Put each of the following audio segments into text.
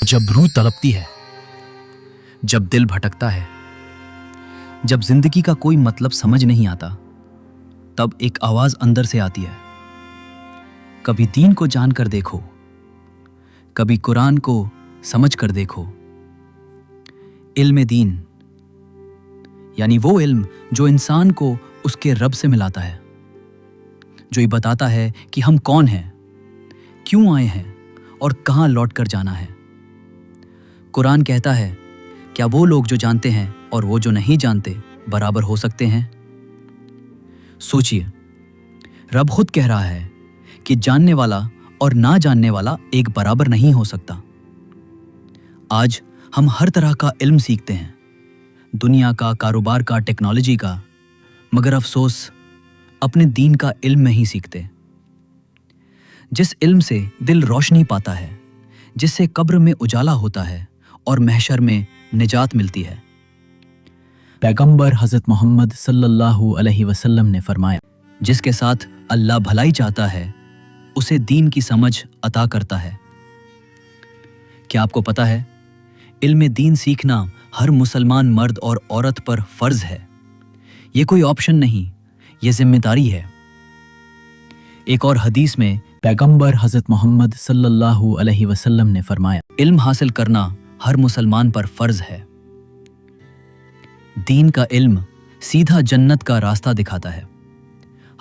जब रूह तड़पती है, जब दिल भटकता है, जब जिंदगी का कोई मतलब समझ नहीं आता, तब एक आवाज अंदर से आती है। कभी दीन को जानकर देखो, कभी कुरान को समझ कर देखो। इल्म दीन यानी वो इल्म जो इंसान को उसके रब से मिलाता है, जो ये बताता है कि हम कौन हैं, क्यों आए हैं और कहां लौट कर जाना है। कुरान कहता है, क्या वो लोग जो जानते हैं और वो जो नहीं जानते बराबर हो सकते हैं? सोचिए, रब खुद कह रहा है कि जानने वाला और ना जानने वाला एक बराबर नहीं हो सकता। आज हम हर तरह का इल्म सीखते हैं, दुनिया का, कारोबार का, टेक्नोलॉजी का, मगर अफसोस अपने दीन का इल्म नहीं सीखते। जिस इल्म से दिल रोशनी पाता है, जिससे कब्र में उजाला होता है और महशर में निजात मिलती है। पैगंबर हज़रत मोहम्मद सल्लल्लाहु अलैहि वसल्लम ने फरमाया, जिसके साथ अल्लाह भलाई चाहता है उसे दीन की समझ अता करता है। क्या आपको पता है, इल्म दीन सीखना हर मुसलमान मर्द और औरत पर फर्ज है। ये कोई ऑप्शन नहीं, ये जिम्मेदारी है। एक और हदीस में पैगंबर हज़रत मोहम्मद सल्लल्लाहु अलैहि वसल्लम ने फरमाया, इल्म हासिल करना हर मुसलमान पर फर्ज है। दीन का इल्म सीधा जन्नत का रास्ता दिखाता है,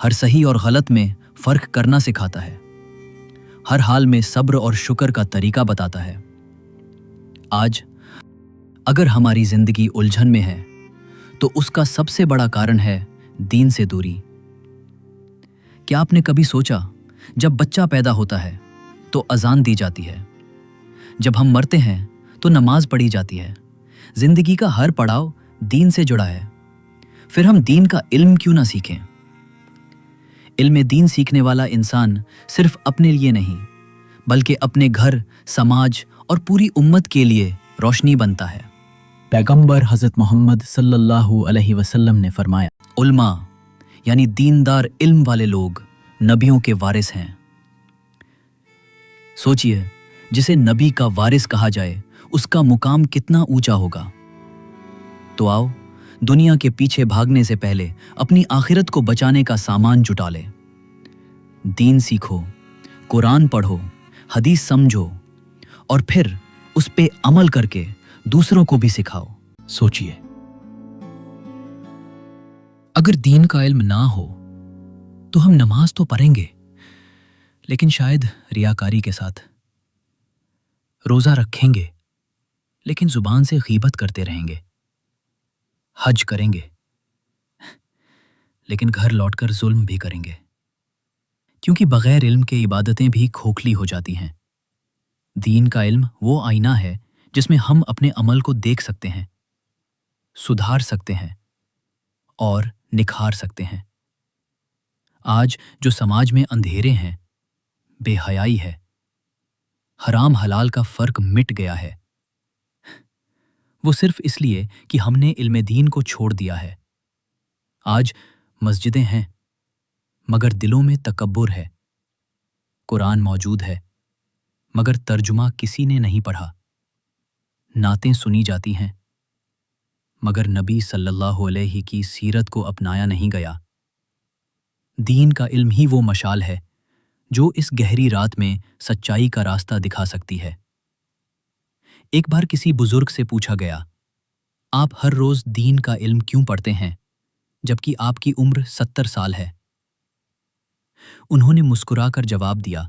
हर सही और गलत में फर्क करना सिखाता है, हर हाल में सब्र और शुक्र का तरीका बताता है। आज अगर हमारी जिंदगी उलझन में है तो उसका सबसे बड़ा कारण है दीन से दूरी। क्या आपने कभी सोचा, जब बच्चा पैदा होता है तो अजान दी जाती है, जब हम मरते हैं तो नमाज पढ़ी जाती है। जिंदगी का हर पड़ाव दीन से जुड़ा है। फिर हम दीन का इल्म क्यों ना सीखें? इल्म दीन सीखने वाला इंसान सिर्फ अपने लिए नहीं, बल्कि अपने घर, समाज और पूरी उम्मत के लिए रोशनी बनता है। पैगंबर हज़रत मोहम्मद सल्लल्लाहु अलैहि वसल्लम ने फरमाया, उल्मा यानी दीनदार इल्म वाले लोग नबियों के वारिस हैं। सोचिए, जिसे नबी का वारिस कहा जाए उसका मुकाम कितना ऊंचा होगा। तो आओ, दुनिया के पीछे भागने से पहले अपनी आखिरत को बचाने का सामान जुटा ले। दीन सीखो, कुरान पढ़ो, हदीस समझो और फिर उस पे अमल करके दूसरों को भी सिखाओ। सोचिए, अगर दीन का इल्म ना हो तो हम नमाज तो पढ़ेंगे, लेकिन शायद रियाकारी के साथ। रोजा रखेंगे, लेकिन जुबान से गीबत करते रहेंगे। हज करेंगे, लेकिन घर लौटकर जुल्म भी करेंगे, क्योंकि बगैर इल्म के इबादतें भी खोखली हो जाती हैं। दीन का इल्म वो आईना है जिसमें हम अपने अमल को देख सकते हैं, सुधार सकते हैं और निखार सकते हैं। आज जो समाज में अंधेरे हैं, बेहयाई है, हराम हलाल का फर्क मिट गया है, वो सिर्फ इसलिए कि हमने इल्म दीन को छोड़ दिया है। आज मस्जिदें हैं, मगर दिलों में तकब्बुर है। कुरान मौजूद है, मगर तर्जुमा किसी ने नहीं पढ़ा। नातें सुनी जाती हैं, मगर नबी सल्लल्लाहु अलैहि की सीरत को अपनाया नहीं गया। दीन का इल्म ही वो मशाल है जो इस गहरी रात में सच्चाई का रास्ता दिखा सकती है। एक बार किसी बुजुर्ग से पूछा गया, आप हर रोज दीन का इल्म क्यों पढ़ते हैं जबकि आपकी उम्र 70 साल है? उन्होंने मुस्कुराकर जवाब दिया,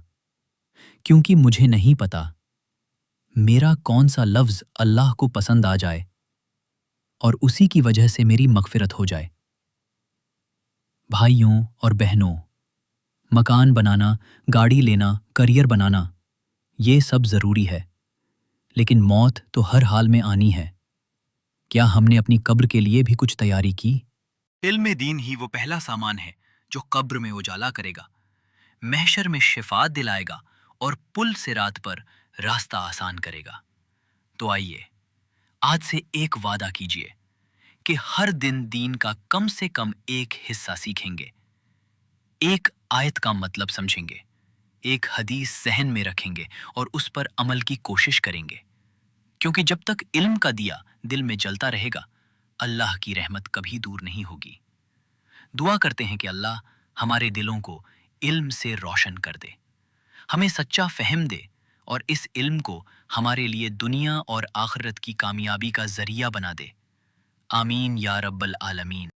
क्योंकि मुझे नहीं पता मेरा कौन सा लफ्ज अल्लाह को पसंद आ जाए और उसी की वजह से मेरी मगफिरत हो जाए। भाइयों और बहनों, मकान बनाना, गाड़ी लेना, करियर बनाना, ये सब जरूरी है, लेकिन मौत तो हर हाल में आनी है। क्या हमने अपनी कब्र के लिए भी कुछ तैयारी की? इल्म दीन ही वो पहला सामान है जो कब्र में उजाला करेगा, महशर में शिफात दिलाएगा और पुल सिरात पर रास्ता आसान करेगा। तो आइए, आज से एक वादा कीजिए कि हर दिन दीन का कम से कम एक हिस्सा सीखेंगे, एक आयत का मतलब समझेंगे, एक हदीस ज़हन में रखेंगे और उस पर अमल की कोशिश करेंगे। کیونکہ جب تک علم کا دیا دل میں جلتا رہے گا اللہ کی رحمت کبھی دور نہیں ہوگی۔ دعا کرتے ہیں کہ اللہ ہمارے دلوں کو علم سے روشن کر دے، ہمیں سچا فہم دے اور اس علم کو ہمارے لیے دنیا اور آخرت کی کامیابی کا ذریعہ بنا دے۔ آمین یا رب العالمین۔